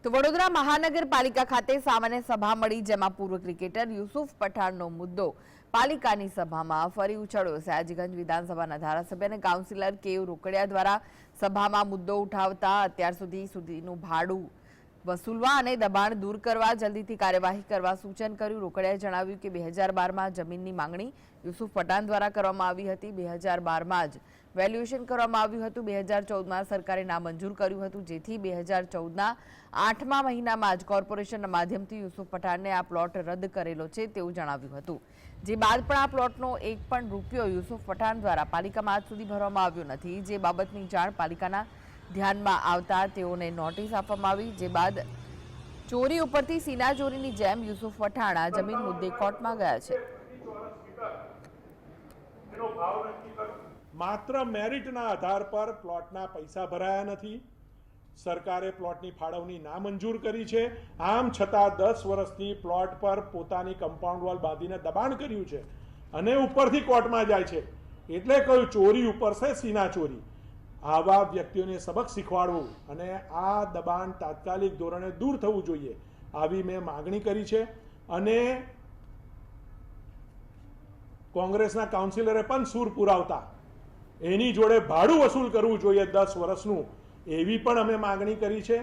તો વડોદરા મહાનગરપાલિકા ખાતે સામાન્ય સભા મળી, જેમાં પૂર્વ ક્રિકેટર યુસુફ પઠાણનો મુદ્દો પાલિકાની સભામાં ફરી ઉછળ્યો છે। આજીગંજ વિધાનસભાના ધારાસભ્ય અને કાઉન્સિલર કેયુ રોકડિયા દ્વારા સભામાં મુદ્દો ઉઠાવતા અત્યાર સુધીનું ભાડું વસૂલવા અને દબાણ દૂર કરવા જલ્દીથી કાર્યવાહી કરવા સૂચન કર્યું। રોકડિયાએ જણાવ્યું કે 2012માં જમીનની માંગણી યુસુફ પઠાણ દ્વારા કરવામાં આવી હતી। 2012માં જ વેલ્યુએશન કરવામાં આવ્યું હતું। 2014માં સરકારે નામંજૂર કર્યું હતું, જેથી 2014ના 8મા મહિનામાં જ કોર્પોરેશનના માધ્યમથી યુસુફ પઠાણને આ પ્લોટ રદ કરેલો છે તેવું જણાવ્યું હતું। જે બાદ પણ આ પ્લોટનો એક પણ રૂપિયો યુસુફ પઠાણ દ્વારા પાલિકામાં આજ સુધી ભરવામાં આવ્યો નથી। જે બાબતની જાણ પાલિકાના ધ્યાનમાં આવતા તેઓને નોટિસ આપવામાં આવી। જે બાદ ચોરી ઉપરથી સીના ચોરીની જેમ યુસુફ પઠાણ આ જમીન મુદ્દે કોર્ટમાં ગયા છે। માત્ર મેરિટના આધાર પર પ્લોટના પૈસા ભરાયા નથી। સરકારે પ્લોટની ફાળવણી નામંજૂર કરી છે। આમ છતાં 10 વર્ષથી પ્લોટ પર પોતાની કમ્પાઉન્ડ વોલ બાંધીને દબાણ કર્યું છે અને ઉપરથી કોર્ટમાં જાય છે। એટલે કહ્યું ચોરી ઉપર છે સીના ચોરી। આવા વ્યક્તિઓને સબક શીખવાડવું અને આ દબાણ તાત્કાલિક ધોરણે દૂર થવું જોઈએ, આવી મેં માગણી કરી છે। અને કોંગ્રેસના કાઉન્સિલરે પણ સૂર પુરાવતા એની જોડે ભાડું વસૂલ કરવું જોઈએ 10 વર્ષનું, એવી પણ અમે માગણી કરી છે।